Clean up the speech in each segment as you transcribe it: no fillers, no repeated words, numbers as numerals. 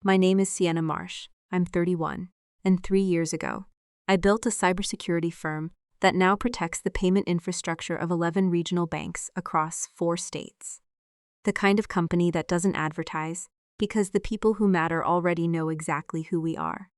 My name is Sienna Marsh. I'm 31, and 3 years ago, I built a cybersecurity firm that now protects the payment infrastructure of 11 regional banks across 4 states. The kind of company that doesn't advertise, because the people who matter already know exactly who we are.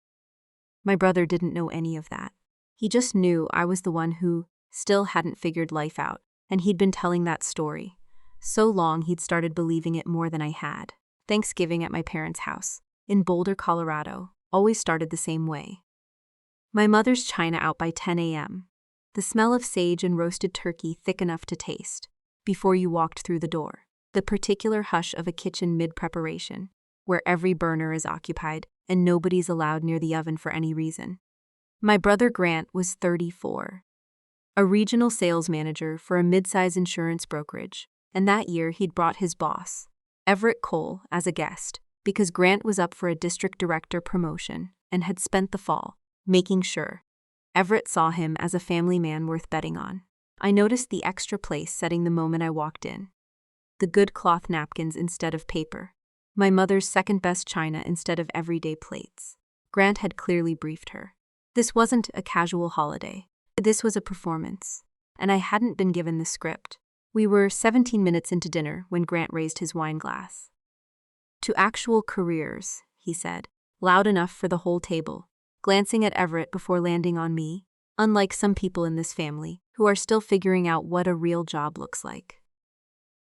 My brother didn't know any of that. He just knew I was the one who still hadn't figured life out, and he'd been telling that story so long he'd started believing it more than I had. Thanksgiving at my parents' house in Boulder, Colorado, always started the same way. My mother's china out by 10 a.m. The smell of sage and roasted turkey thick enough to taste before you walked through the door. The particular hush of a kitchen mid-preparation, where every burner is occupied and nobody's allowed near the oven for any reason. My brother Grant was 34, a regional sales manager for a mid-size insurance brokerage, and that year he'd brought his boss, Everett Cole, as a guest, because Grant was up for a district director promotion and had spent the fall making sure Everett saw him as a family man worth betting on. I noticed the extra place setting the moment I walked in. The good cloth napkins instead of paper. My mother's second-best china instead of everyday plates. Grant had clearly briefed her. This wasn't a casual holiday. This was a performance. And I hadn't been given the script. We were 17 minutes into dinner when Grant raised his wine glass. To actual careers, he said, loud enough for the whole table, glancing at Everett before landing on me, unlike some people in this family who are still figuring out what a real job looks like.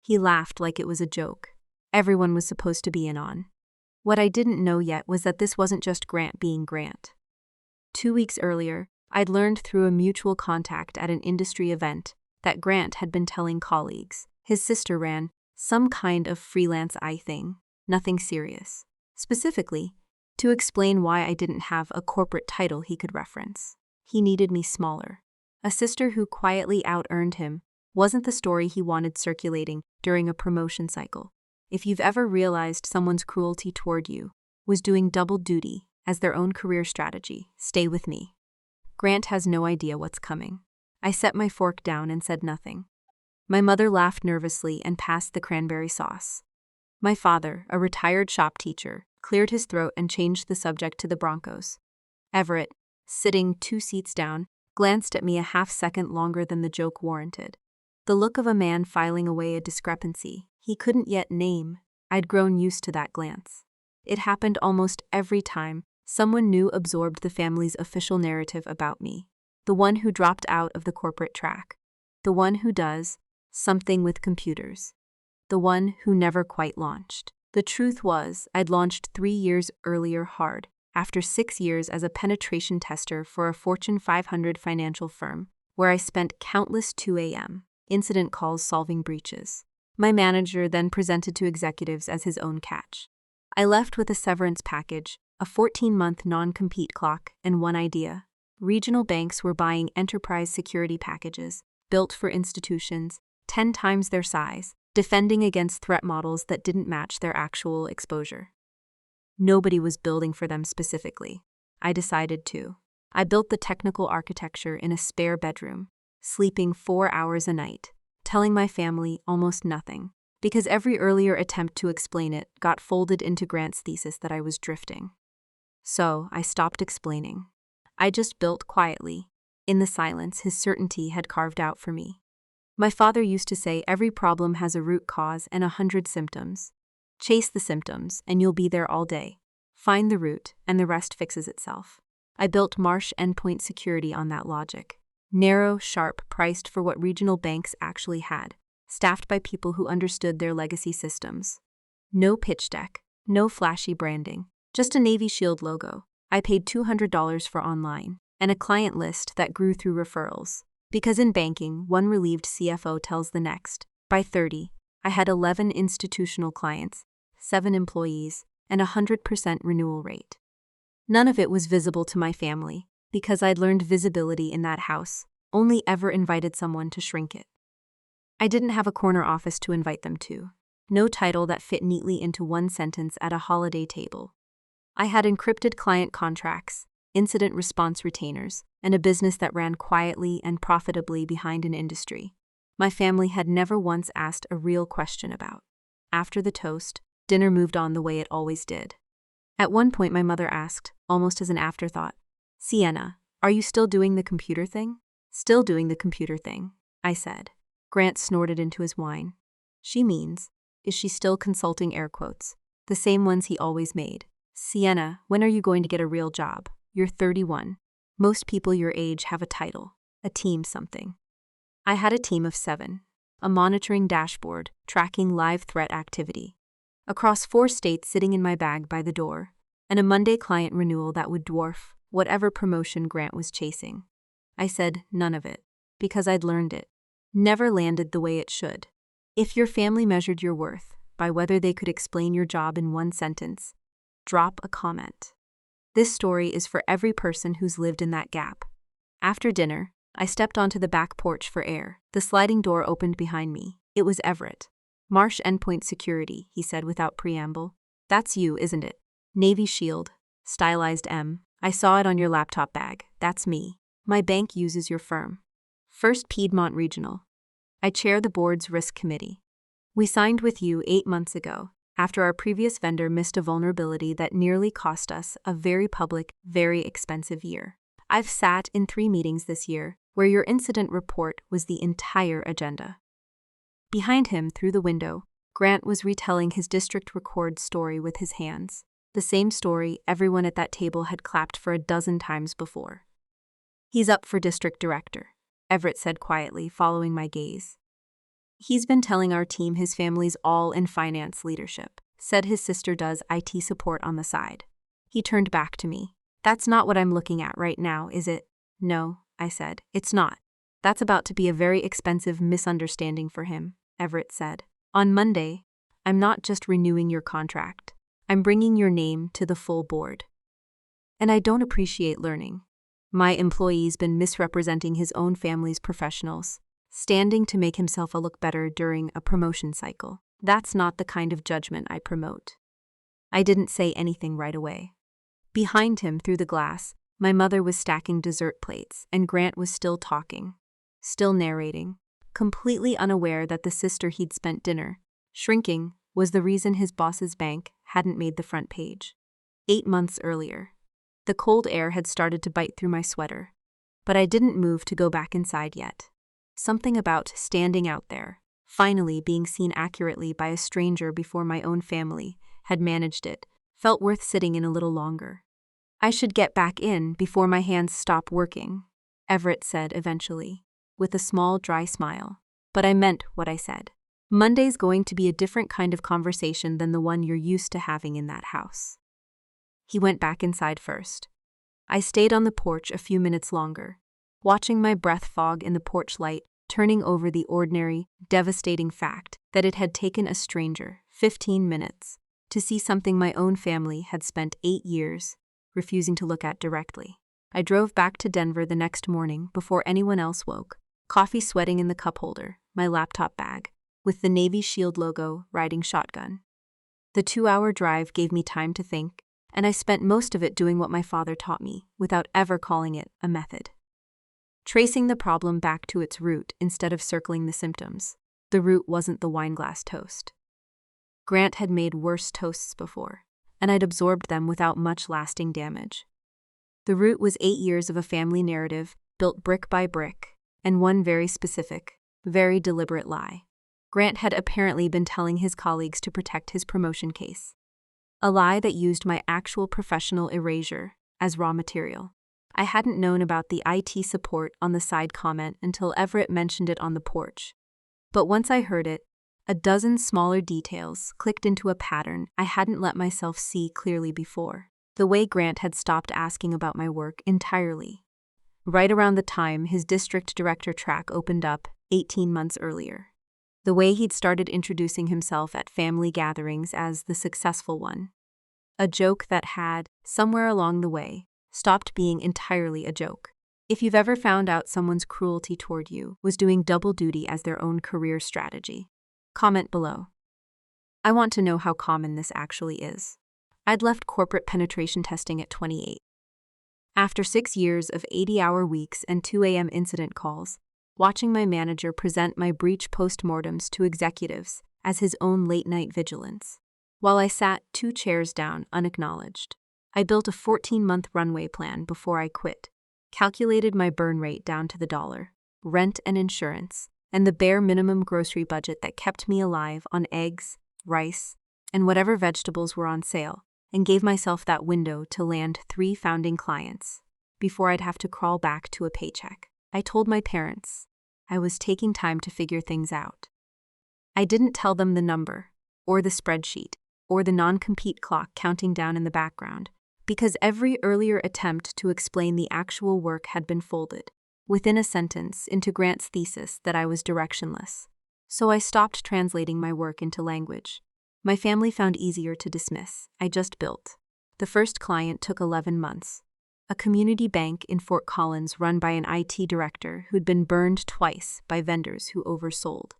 He laughed like it was a joke. Everyone was supposed to be in on. What I didn't know yet was that this wasn't just Grant being Grant. 2 weeks earlier, I'd learned through a mutual contact at an industry event that Grant had been telling colleagues his sister ran some kind of freelance thing, nothing serious. Specifically, to explain why I didn't have a corporate title he could reference. He needed me smaller. A sister who quietly out-earned him wasn't the story he wanted circulating during a promotion cycle. If you've ever realized someone's cruelty toward you was doing double duty as their own career strategy, stay with me. Grant has no idea what's coming. I set my fork down and said nothing. My mother laughed nervously and passed the cranberry sauce. My father, a retired shop teacher, cleared his throat and changed the subject to the Broncos. Everett, sitting 2 seats down, glanced at me a half-second longer than the joke warranted. The look of a man filing away a discrepancy he couldn't yet name. I'd grown used to that glance. It happened almost every time someone new absorbed the family's official narrative about me. The one who dropped out of the corporate track. The one who does something with computers. The one who never quite launched. The truth was, I'd launched 3 years earlier hard, after 6 years as a penetration tester for a Fortune 500 financial firm, where I spent countless 2 a.m. incident calls solving breaches. My manager then presented to executives as his own catch. I left with a severance package, a 14-month non-compete clock, and one idea. Regional banks were buying enterprise security packages, built for institutions 10 times their size, defending against threat models that didn't match their actual exposure. Nobody was building for them specifically. I decided to. I built the technical architecture in a spare bedroom, sleeping 4 hours a night, telling my family almost nothing, because every earlier attempt to explain it got folded into Grant's thesis that I was drifting. So I stopped explaining. I just built quietly, in the silence his certainty had carved out for me. My father used to say every problem has a root cause and 100 symptoms. Chase the symptoms, and you'll be there all day. Find the root, and the rest fixes itself. I built Marsh endpoint security on that logic. Narrow, sharp, priced for what regional banks actually had, staffed by people who understood their legacy systems. No pitch deck, no flashy branding, just a Navy Shield logo. I paid $200 for online, and a client list that grew through referrals. Because in banking, one relieved CFO tells the next. By 30, I had 11 institutional clients, 7 employees, and a 100% renewal rate. None of it was visible to my family, because I'd learned visibility in that house, only ever invited someone to shrink it. I didn't have a corner office to invite them to. No title that fit neatly into one sentence at a holiday table. I had encrypted client contracts, incident response retainers, and a business that ran quietly and profitably behind an industry my family had never once asked a real question about. After the toast, dinner moved on the way it always did. At one point, my mother asked, almost as an afterthought, "Sienna, are you still doing the computer thing?" "Still doing the computer thing," I said. Grant snorted into his wine. She means, is she still consulting air quotes? The same ones he always made. "Sienna, when are you going to get a real job? You're 31. Most people your age have a title, a team something." I had a team of 7, a monitoring dashboard tracking live threat activity, across 4 states sitting in my bag by the door, and a Monday client renewal that would dwarf whatever promotion Grant was chasing. I said none of it, because I'd learned it. Never landed the way it should. If your family measured your worth by whether they could explain your job in one sentence, drop a comment. This story is for every person who's lived in that gap. After dinner, I stepped onto the back porch for air. The sliding door opened behind me. It was Everett. "Marsh Endpoint Security," he said without preamble. "That's you, isn't it? Navy Shield, stylized M. I saw it on your laptop bag. That's me. My bank uses your firm. First Piedmont Regional. I chair the board's risk committee. We signed with you 8 months ago, after our previous vendor missed a vulnerability that nearly cost us a very public, very expensive year. I've sat in 3 meetings this year where your incident report was the entire agenda." Behind him, through the window, Grant was retelling his district record story with his hands, the same story everyone at that table had clapped for a dozen times before. "He's up for district director," Everett said quietly, following my gaze. "He's been telling our team his family's all in finance leadership, said his sister does IT support on the side." He turned back to me. "That's not what I'm looking at right now, is it?" "No," I said, "it's not. That's about to be a very expensive misunderstanding for him," Everett said. "On Monday, I'm not just renewing your contract. I'm bringing your name to the full board. And I don't appreciate learning. My employee's been misrepresenting his own family's professionals, standing to make himself look better during a promotion cycle. That's not the kind of judgment I promote." I didn't say anything right away. Behind him, through the glass, my mother was stacking dessert plates, and Grant was still talking, still narrating, completely unaware that the sister he'd spent dinner shrinking was the reason his boss's bank hadn't made the front page. 8 months earlier. The cold air had started to bite through my sweater, but I didn't move to go back inside yet. Something about standing out there, finally being seen accurately by a stranger before my own family had managed it, felt worth sitting in a little longer. "I should get back in before my hands stop working," Everett said eventually, with a small, dry smile. But I meant what I said. Monday's going to be a different kind of conversation than the one you're used to having in that house. He went back inside first. I stayed on the porch a few minutes longer, watching my breath fog in the porch light, turning over the ordinary, devastating fact that it had taken a stranger 15 minutes to see something my own family had spent 8 years refusing to look at directly. I drove back to Denver the next morning before anyone else woke, coffee sweating in the cup holder, my laptop bag, with the Navy Shield logo riding shotgun. The 2-hour drive gave me time to think, and I spent most of it doing what my father taught me, without ever calling it a method. Tracing the problem back to its root instead of circling the symptoms. The root wasn't the wineglass toast. Grant had made worse toasts before, and I'd absorbed them without much lasting damage. The root was 8 years of a family narrative built brick by brick, and one very specific, very deliberate lie. Grant had apparently been telling his colleagues to protect his promotion case. A lie that used my actual professional erasure as raw material. I hadn't known about the IT support on the side comment until Everett mentioned it on the porch. But once I heard it, a dozen smaller details clicked into a pattern I hadn't let myself see clearly before. The way Grant had stopped asking about my work entirely. Right around the time his district director track opened up 18 months earlier. The way he'd started introducing himself at family gatherings as the successful one. A joke that had, somewhere along the way, stopped being entirely a joke. If you've ever found out someone's cruelty toward you was doing double duty as their own career strategy, comment below. I want to know how common this actually is. I'd left corporate penetration testing at 28. After 6 years of 80-hour weeks and 2 a.m. incident calls, watching my manager present my breach postmortems to executives as his own late-night vigilance. while I sat 2 chairs down, unacknowledged. I built a 14-month runway plan before I quit, calculated my burn rate down to the dollar, rent and insurance, and the bare minimum grocery budget that kept me alive on eggs, rice, and whatever vegetables were on sale, and gave myself that window to land 3 founding clients before I'd have to crawl back to a paycheck. I told my parents I was taking time to figure things out. I didn't tell them the number, or the spreadsheet, or the non-compete clock counting down in the background, because every earlier attempt to explain the actual work had been folded, within a sentence, into Grant's thesis that I was directionless. So I stopped translating my work into language. My family found easier to dismiss. I just built. The first client took 11 months. A community bank in Fort Collins run by an IT director who'd been burned twice by vendors who oversold.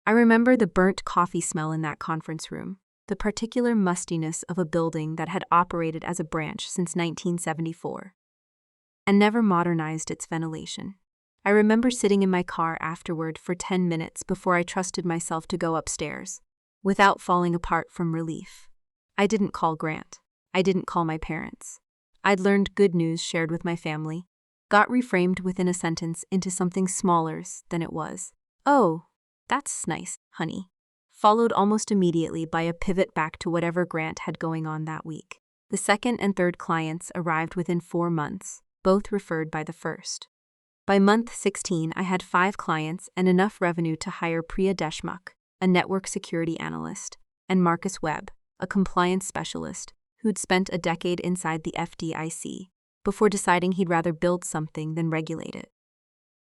I remember the burnt coffee smell in that conference room, the particular mustiness of a building that had operated as a branch since 1974 and never modernized its ventilation. I remember sitting in my car afterward for 10 minutes before I trusted myself to go upstairs, without falling apart from relief. I didn't call Grant. I didn't call my parents. I'd learned good news shared with my family, got reframed within a sentence into something smaller than it was. "Oh, that's nice, honey," followed almost immediately by a pivot back to whatever Grant had going on that week. The second and third clients arrived within 4 months, both referred by the first. By month 16, I had 5 clients and enough revenue to hire Priya Deshmukh, a network security analyst, and Marcus Webb, a compliance specialist, who'd spent a decade inside the FDIC before deciding he'd rather build something than regulate it.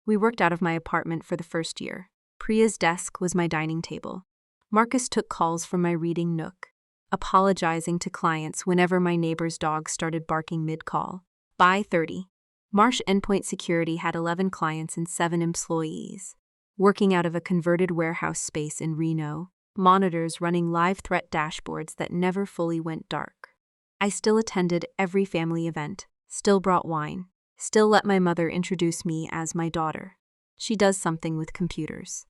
We worked out of my apartment for the first year. Priya's desk was my dining table. Marcus took calls from my reading nook, apologizing to clients whenever my neighbor's dog started barking mid-call. By 30, Marsh Endpoint Security had 11 clients and 7 employees, working out of a converted warehouse space in Reno, monitors running live threat dashboards that never fully went dark. I still attended every family event, still brought wine, still let my mother introduce me as my daughter. She does something with computers.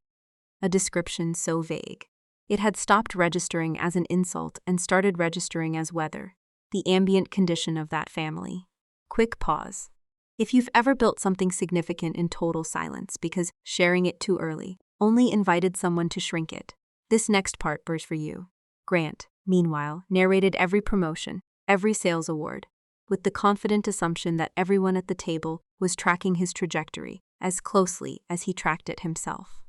A description so vague. It had stopped registering as an insult and started registering as weather, the ambient condition of that family. Quick pause. If you've ever built something significant in total silence because sharing it too early only invited someone to shrink it, this next part burst for you. Grant, meanwhile, narrated every promotion, every sales award, with the confident assumption that everyone at the table was tracking his trajectory as closely as he tracked it himself.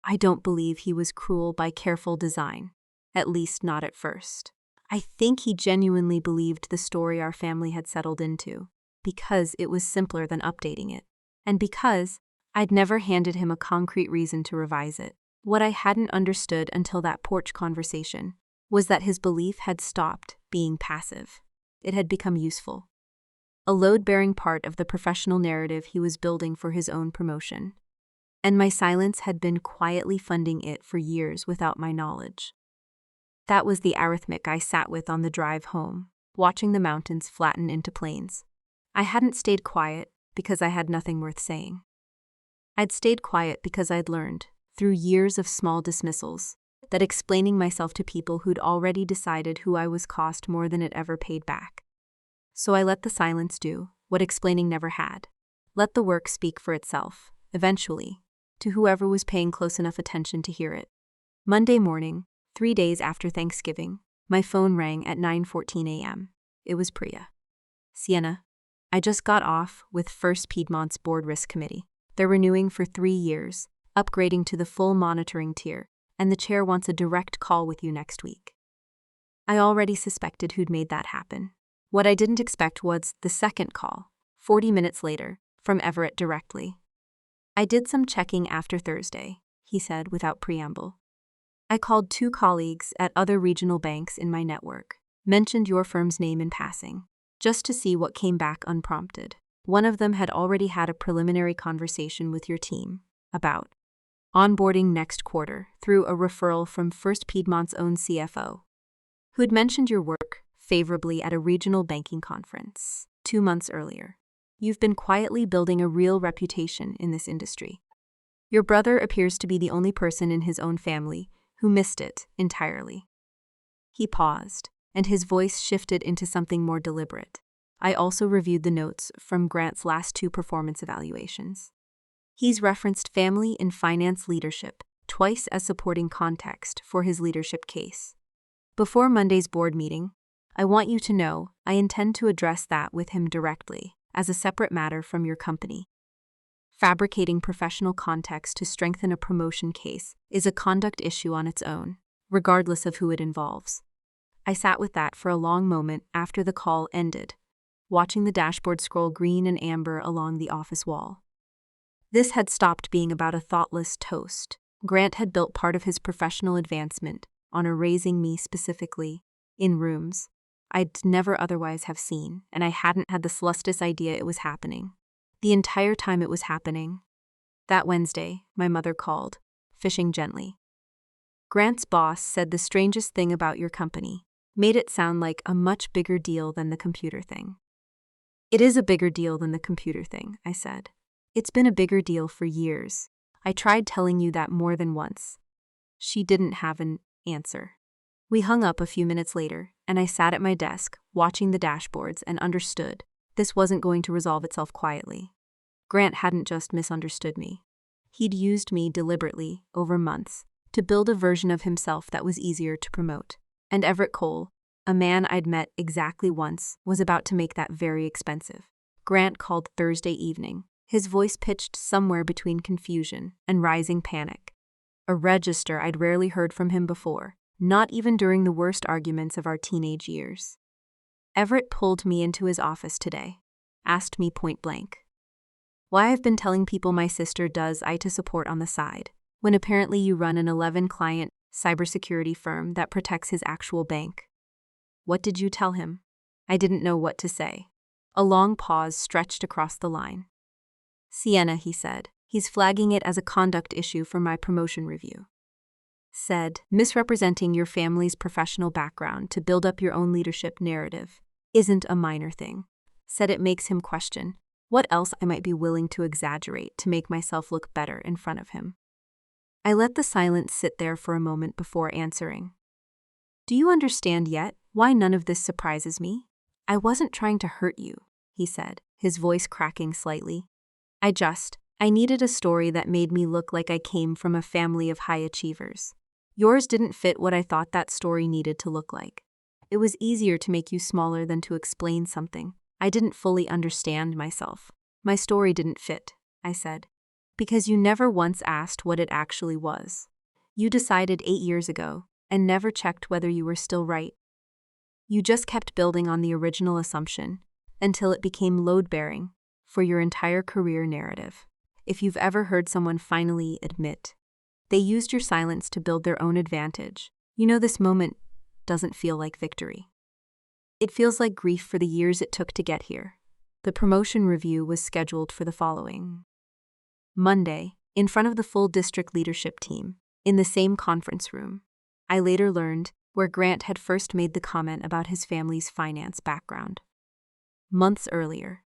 I don't believe he was cruel by careful design, at least not at first. I think he genuinely believed the story our family had settled into, because it was simpler than updating it, and because I'd never handed him a concrete reason to revise it. What I hadn't understood until that porch conversation was that his belief had stopped being passive. It had become useful. A load-bearing part of the professional narrative he was building for his own promotion. And my silence had been quietly funding it for years without my knowledge. That was the arithmetic I sat with on the drive home, watching the mountains flatten into plains. I hadn't stayed quiet because I had nothing worth saying. I'd stayed quiet because I'd learned, through years of small dismissals, that explaining myself to people who'd already decided who I was cost more than it ever paid back. So I let the silence do what explaining never had. Let the work speak for itself, eventually, to whoever was paying close enough attention to hear it. Monday morning, 3 days after Thanksgiving, my phone rang at 9:14 a.m. It was Priya. "Sienna, I just got off with First Piedmont's Board Risk Committee. They're renewing for 3 years, upgrading to the full monitoring tier, and the chair wants a direct call with you next week." I already suspected who'd made that happen. What I didn't expect was the second call, 40 minutes later, from Everett directly. "I did some checking after Thursday," he said without preamble. "I called 2 colleagues at other regional banks in my network, mentioned your firm's name in passing, just to see what came back unprompted. One of them had already had a preliminary conversation with your team about onboarding next quarter through a referral from First Piedmont's own CFO, who had mentioned your work favorably at a regional banking conference 2 months earlier. You've been quietly building a real reputation in this industry. Your brother appears to be the only person in his own family who missed it entirely. He paused, and his voice shifted into something more deliberate. I also reviewed the notes from Grant's last 2 performance evaluations. He's referenced family and finance leadership twice as supporting context for his leadership case. Before Monday's board meeting, I want you to know I intend to address that with him directly, as a separate matter from your company. Fabricating professional context to strengthen a promotion case is a conduct issue on its own, regardless of who it involves. I sat with that for a long moment after the call ended, watching the dashboard scroll green and amber along the office wall. This had stopped being about a thoughtless toast. Grant had built part of his professional advancement on erasing me specifically in rooms I'd never otherwise have seen, and I hadn't had the slightest idea it was happening. The entire time it was happening. That Wednesday, my mother called, fishing gently. Grant's boss said the strangest thing about your company, made it sound like a much bigger deal than the computer thing. It is a bigger deal than the computer thing, I said. It's been a bigger deal for years. I tried telling you that more than once. She didn't have an answer. We hung up a few minutes later, and I sat at my desk, watching the dashboards, and understood this wasn't going to resolve itself quietly. Grant hadn't just misunderstood me. He'd used me deliberately, over months, to build a version of himself that was easier to promote. And Everett Cole, a man I'd met exactly once, was about to make that very expensive. Grant called Thursday evening, his voice pitched somewhere between confusion and rising panic. A register I'd rarely heard from him before, not even during the worst arguments of our teenage years. Everett pulled me into his office today, asked me point blank why I've been telling people my sister does IT support on the side, when apparently you run an 11-client cybersecurity firm that protects his actual bank. What did you tell him? I didn't know what to say. A long pause stretched across the line. Sienna, he said. He's flagging it as a conduct issue for my promotion review. Said, misrepresenting your family's professional background to build up your own leadership narrative isn't a minor thing. Said it makes him question what else I might be willing to exaggerate to make myself look better in front of him. I let the silence sit there for a moment before answering. Do you understand yet why none of this surprises me? I wasn't trying to hurt you, he said, his voice cracking slightly. I needed a story that made me look like I came from a family of high achievers. Yours didn't fit what I thought that story needed to look like. It was easier to make you smaller than to explain something. I didn't fully understand myself. My story didn't fit, I said, because you never once asked what it actually was. You decided 8 years ago and never checked whether you were still right. You just kept building on the original assumption until it became load-bearing for your entire career narrative. If you've ever heard someone finally admit they used your silence to build their own advantage, you know this moment doesn't feel like victory. It feels like grief for the years it took to get here. The promotion review was scheduled for the following Monday, in front of the full district leadership team, in the same conference room. I later learned where Grant had first made the comment about his family's finance background. Months earlier,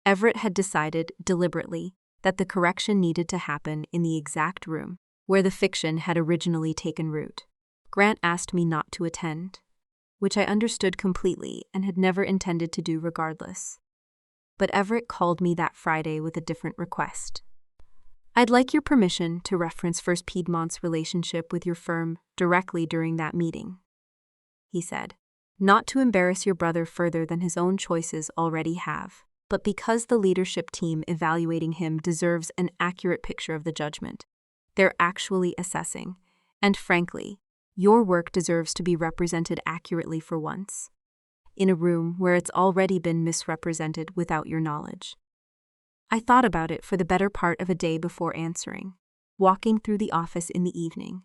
Everett had decided deliberately that the correction needed to happen in the exact room where the fiction had originally taken root. Grant asked me not to attend, which I understood completely and had never intended to do regardless. But Everett called me that Friday with a different request. I'd like your permission to reference First Piedmont's relationship with your firm directly during that meeting, he said, not to embarrass your brother further than his own choices already have, but because the leadership team evaluating him deserves an accurate picture of the judgment they're actually assessing, and frankly, your work deserves to be represented accurately for once, in a room where it's already been misrepresented without your knowledge. I thought about it for the better part of a day before answering, walking through the office in the evening,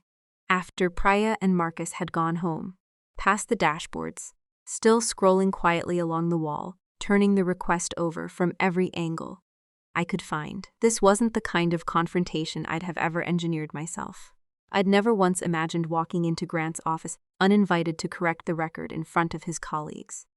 after Priya and Marcus had gone home, past the dashboards, still scrolling quietly along the wall, turning the request over from every angle I could find. This wasn't the kind of confrontation I'd have ever engineered myself. I'd never once imagined walking into Grant's office uninvited to correct the record in front of his colleagues.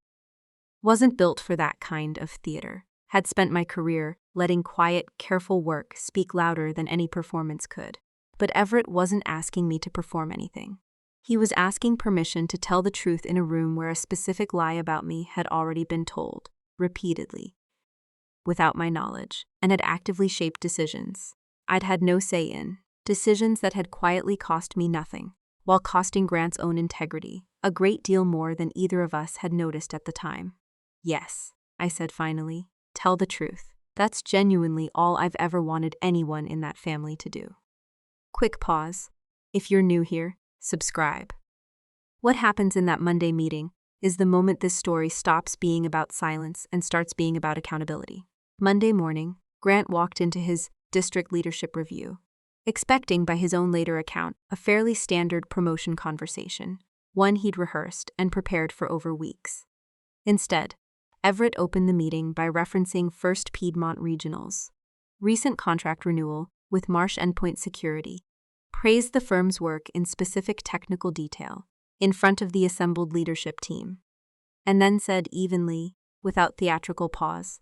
Wasn't built for that kind of theater. Had spent my career letting quiet, careful work speak louder than any performance could. But Everett wasn't asking me to perform anything. He was asking permission to tell the truth in a room where a specific lie about me had already been told, repeatedly, without my knowledge, and had actively shaped decisions I'd had no say in, decisions that had quietly cost me nothing, while costing Grant's own integrity, a great deal more than either of us had noticed at the time. Yes, I said finally, tell the truth. That's genuinely all I've ever wanted anyone in that family to do. Quick pause. If you're new here, subscribe. What happens in that Monday meeting is the moment this story stops being about silence and starts being about accountability. Monday morning, Grant walked into his district leadership review, expecting, by his own later account, a fairly standard promotion conversation, one he'd rehearsed and prepared for over weeks. Instead, Everett opened the meeting by referencing First Piedmont Regional's recent contract renewal with Marsh Endpoint Security, praised the firm's work in specific technical detail in front of the assembled leadership team, and then said evenly, without theatrical pause,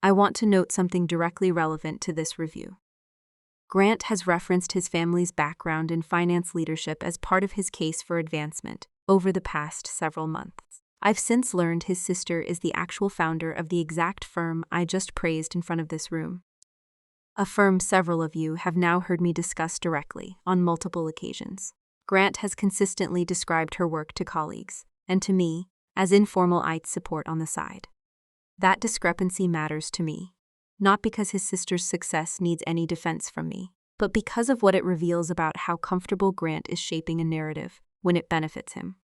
I want to note something directly relevant to this review. Grant has referenced his family's background in finance leadership as part of his case for advancement over the past several months. I've since learned his sister is the actual founder of the exact firm I just praised in front of this room. A firm several of you have now heard me discuss directly on multiple occasions. Grant has consistently described her work to colleagues, and to me, as informal IT support on the side. That discrepancy matters to me, not because his sister's success needs any defense from me, but because of what it reveals about how comfortable Grant is shaping a narrative when it benefits him.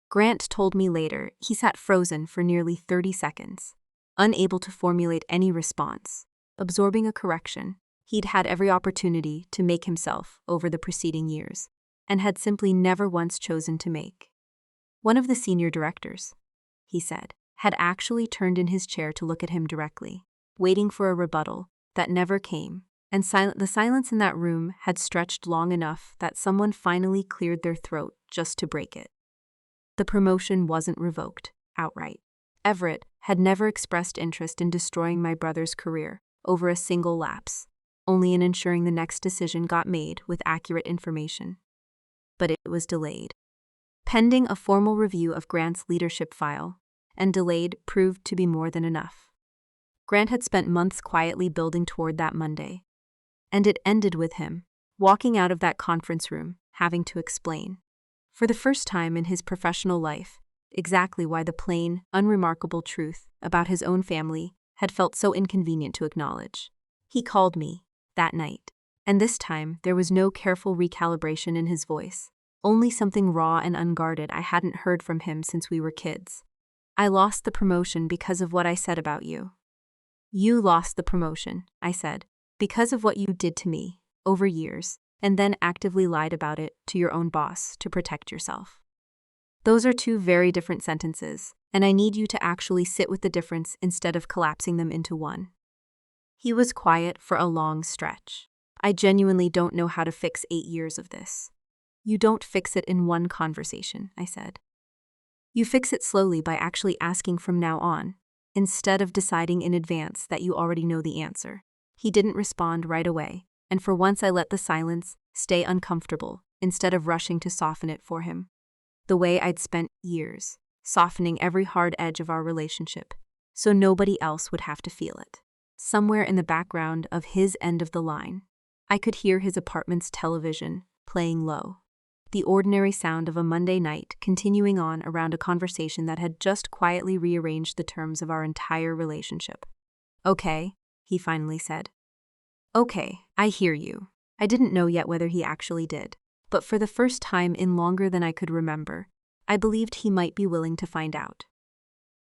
Grant told me later he sat frozen for nearly 30 seconds, unable to formulate any response, absorbing a correction he'd had every opportunity to make himself over the preceding years, and had simply never once chosen to make. One of the senior directors, he said, had actually turned in his chair to look at him directly, waiting for a rebuttal that never came, and the silence in that room had stretched long enough that someone finally cleared their throat just to break it. The promotion wasn't revoked, outright. Everett had never expressed interest in destroying my brother's career over a single lapse, only in ensuring the next decision got made with accurate information. But it was delayed. Pending a formal review of Grant's leadership file, and delayed proved to be more than enough. Grant had spent months quietly building toward that Monday, and it ended with him walking out of that conference room, having to explain, for the first time in his professional life, exactly why the plain, unremarkable truth about his own family had felt so inconvenient to acknowledge. He called me that night, and this time there was no careful recalibration in his voice, only something raw and unguarded I hadn't heard from him since we were kids. I lost the promotion because of what I said about you. You lost the promotion, I said, because of what you did to me, over years, and then actively lied about it to your own boss to protect yourself. Those are two very different sentences, and I need you to actually sit with the difference instead of collapsing them into one. He was quiet for a long stretch. I genuinely don't know how to fix 8 years of this. You don't fix it in one conversation, I said. You fix it slowly by actually asking from now on, instead of deciding in advance that you already know the answer. He didn't respond right away, and for once I let the silence stay uncomfortable instead of rushing to soften it for him. The way I'd spent years softening every hard edge of our relationship, so nobody else would have to feel it. Somewhere in the background of his end of the line, I could hear his apartment's television playing low. The ordinary sound of a Monday night continuing on around a conversation that had just quietly rearranged the terms of our entire relationship. Okay, he finally said. Okay, I hear you. I didn't know yet whether he actually did, but for the first time in longer than I could remember, I believed he might be willing to find out.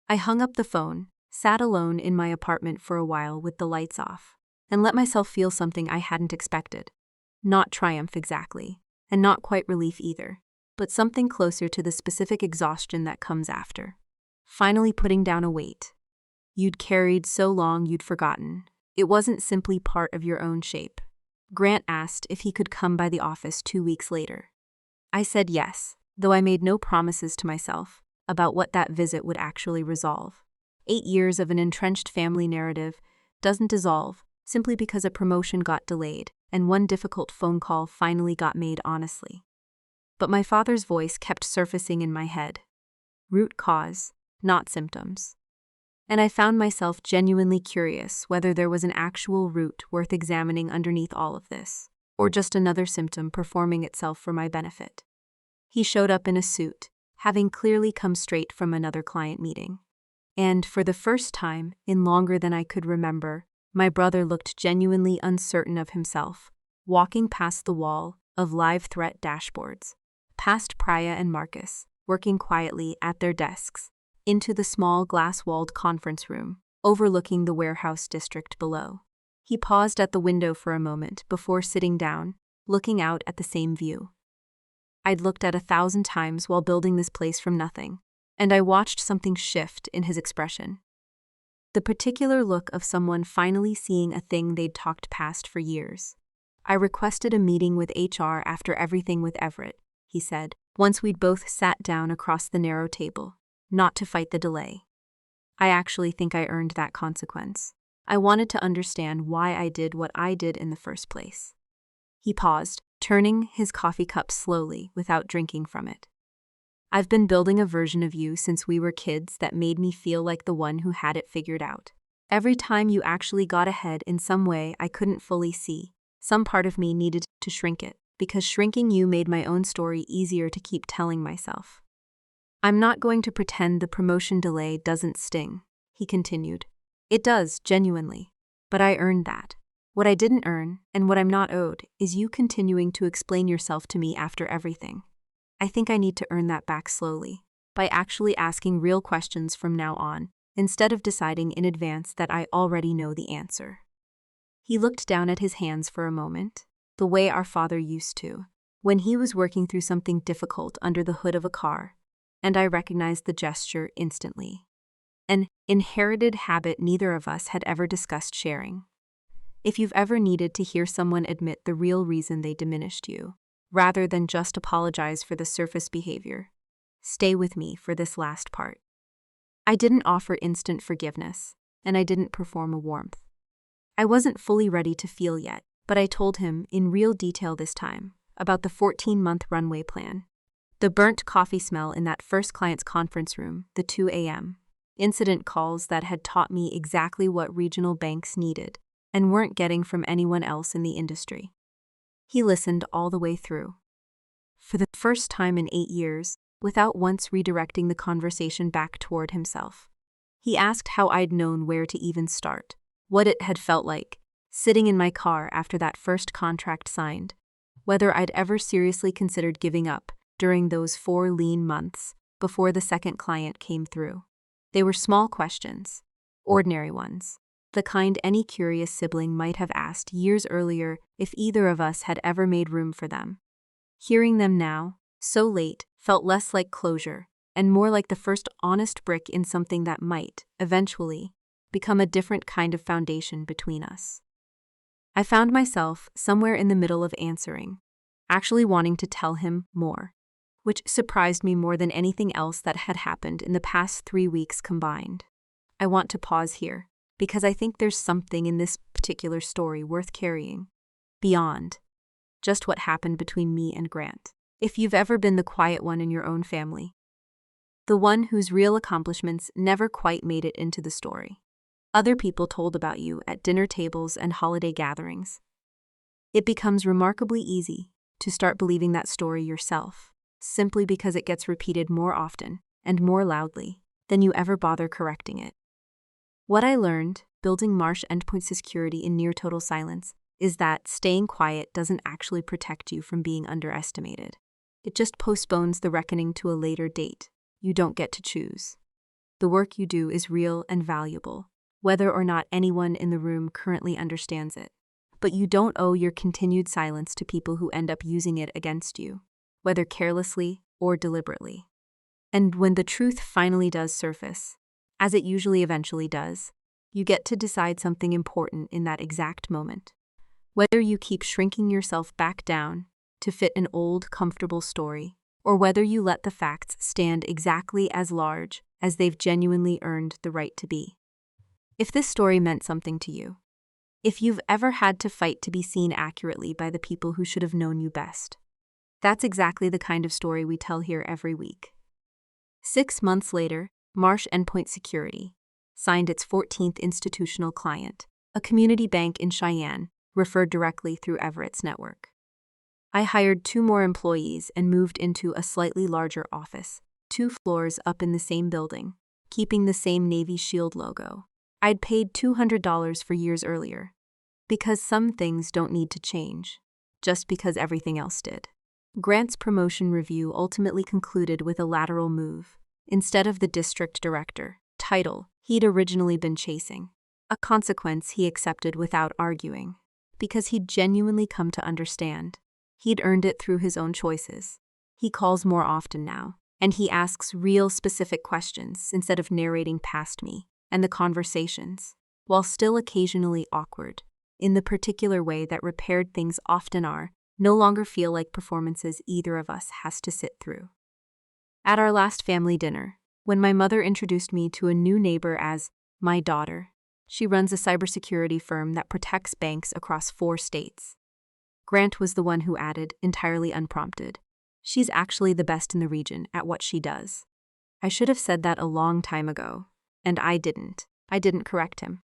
I hung up the phone, sat alone in my apartment for a while with the lights off, and let myself feel something I hadn't expected. Not triumph exactly, and not quite relief either, but something closer to the specific exhaustion that comes after. Finally putting down a weight you'd carried so long you'd forgotten. It wasn't simply part of your own shape. Grant asked if he could come by the office 2 weeks later. I said yes, though I made no promises to myself about what that visit would actually resolve. 8 years of an entrenched family narrative doesn't dissolve simply because a promotion got delayed and one difficult phone call finally got made honestly. but my father's voice kept surfacing in my head. Root cause, not symptoms. And I found myself genuinely curious whether there was an actual root worth examining underneath all of this, or just another symptom performing itself for my benefit. He showed up in a suit, having clearly come straight from another client meeting. And for the first time, in longer than I could remember, my brother looked genuinely uncertain of himself, walking past the wall of live threat dashboards, past Priya and Marcus, working quietly at their desks, into the small glass-walled conference room, overlooking the warehouse district below. He paused at the window for a moment before sitting down, looking out at the same view. I'd looked at 1,000 times while building this place from nothing, and I watched something shift in his expression. The particular look of someone finally seeing a thing they'd talked past for years. I requested a meeting with HR after everything with Everett, he said, once we'd both sat down across the narrow table, not to fight the delay. I actually think I earned that consequence. I wanted to understand why I did what I did in the first place. He paused, turning his coffee cup slowly without drinking from it. I've been building a version of you since we were kids that made me feel like the one who had it figured out. Every time you actually got ahead in some way I couldn't fully see, some part of me needed to shrink it, because shrinking you made my own story easier to keep telling myself. I'm not going to pretend the promotion delay doesn't sting, he continued. It does, genuinely. But I earned that. What I didn't earn, and what I'm not owed, is you continuing to explain yourself to me after everything. I think I need to earn that back slowly, by actually asking real questions from now on, instead of deciding in advance that I already know the answer. He looked down at his hands for a moment, the way our father used to, when he was working through something difficult under the hood of a car, and I recognized the gesture instantly. An inherited habit neither of us had ever discussed sharing. If you've ever needed to hear someone admit the real reason they diminished you, rather than just apologize for the surface behavior, stay with me for this last part. I didn't offer instant forgiveness, and I didn't perform a warmth. I wasn't fully ready to feel yet, but I told him, in real detail this time, about the 14-month runway plan. The burnt coffee smell in that first client's conference room, the 2 a.m. incident calls that had taught me exactly what regional banks needed and weren't getting from anyone else in the industry. He listened all the way through. For the first time in 8 years, without once redirecting the conversation back toward himself. He asked how I'd known where to even start, what it had felt like, sitting in my car after that first contract signed, whether I'd ever seriously considered giving up during those 4 lean months before the second client came through. They were small questions, ordinary ones, the kind any curious sibling might have asked years earlier if either of us had ever made room for them. Hearing them now, so late, felt less like closure and more like the first honest brick in something that might, eventually, become a different kind of foundation between us. I found myself somewhere in the middle of answering, actually wanting to tell him more, which surprised me more than anything else that had happened in the past 3 weeks combined. I want to pause here, because I think there's something in this particular story worth carrying, beyond just what happened between me and Grant. If you've ever been the quiet one in your own family, the one whose real accomplishments never quite made it into the story, other people told about you at dinner tables and holiday gatherings, it becomes remarkably easy to start believing that story yourself, simply because it gets repeated more often and more loudly than you ever bother correcting it. What I learned, building Marsh endpoint security in near total silence, is that staying quiet doesn't actually protect you from being underestimated. It just postpones the reckoning to a later date. You don't get to choose. The work you do is real and valuable, whether or not anyone in the room currently understands it. But you don't owe your continued silence to people who end up using it against you, whether carelessly or deliberately. And when the truth finally does surface, as it usually eventually does, you get to decide something important in that exact moment. Whether you keep shrinking yourself back down to fit an old, comfortable story, or whether you let the facts stand exactly as large as they've genuinely earned the right to be. If this story meant something to you, if you've ever had to fight to be seen accurately by the people who should have known you best, That's exactly the kind of story we tell here every week. 6 months later, Marsh Endpoint Security signed its 14th institutional client, a community bank in Cheyenne, referred directly through Everett's network. I hired 2 more employees and moved into a slightly larger office, 2 floors up in the same building, keeping the same Navy Shield logo. I'd paid $200 for years earlier, because some things don't need to change, just because everything else did. Grant's promotion review ultimately concluded with a lateral move, instead of the district director title he'd originally been chasing, a consequence he accepted without arguing, because he'd genuinely come to understand. He'd earned it through his own choices. He calls more often now, and he asks real specific questions instead of narrating past me and the conversations, while still occasionally awkward, in the particular way that repaired things often are, no longer feel like performances either of us has to sit through. At our last family dinner, when my mother introduced me to a new neighbor as my daughter, she runs a cybersecurity firm that protects banks across 4 states. Grant was the one who added, entirely unprompted, "She's actually the best in the region at what she does." I should have said that a long time ago, and I didn't. I didn't correct him.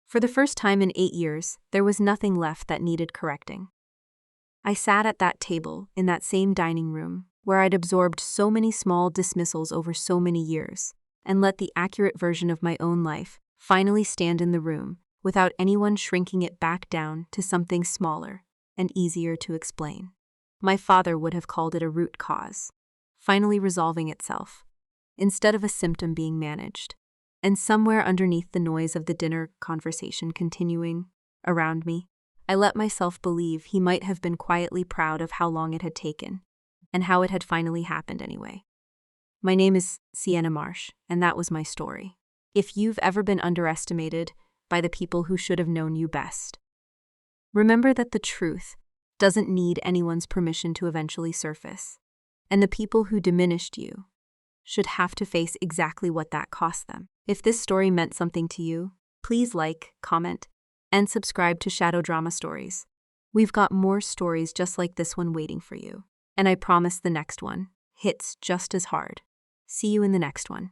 For the first time in 8 years, there was nothing left that needed correcting. I sat at that table in that same dining room where I'd absorbed so many small dismissals over so many years, and let the accurate version of my own life finally stand in the room without anyone shrinking it back down to something smaller and easier to explain. My father would have called it a root cause, finally resolving itself, instead of a symptom being managed. And somewhere underneath the noise of the dinner conversation continuing around me, I let myself believe he might have been quietly proud of how long it had taken, and how it had finally happened anyway. My name is Sienna Marsh, and that was my story. If you've ever been underestimated by the people who should have known you best, remember that the truth doesn't need anyone's permission to eventually surface, and the people who diminished you should have to face exactly what that cost them. If this story meant something to you, please like, comment, and subscribe to Shadow Drama Stories. We've got more stories just like this one waiting for you, and I promise the next one hits just as hard. See you in the next one.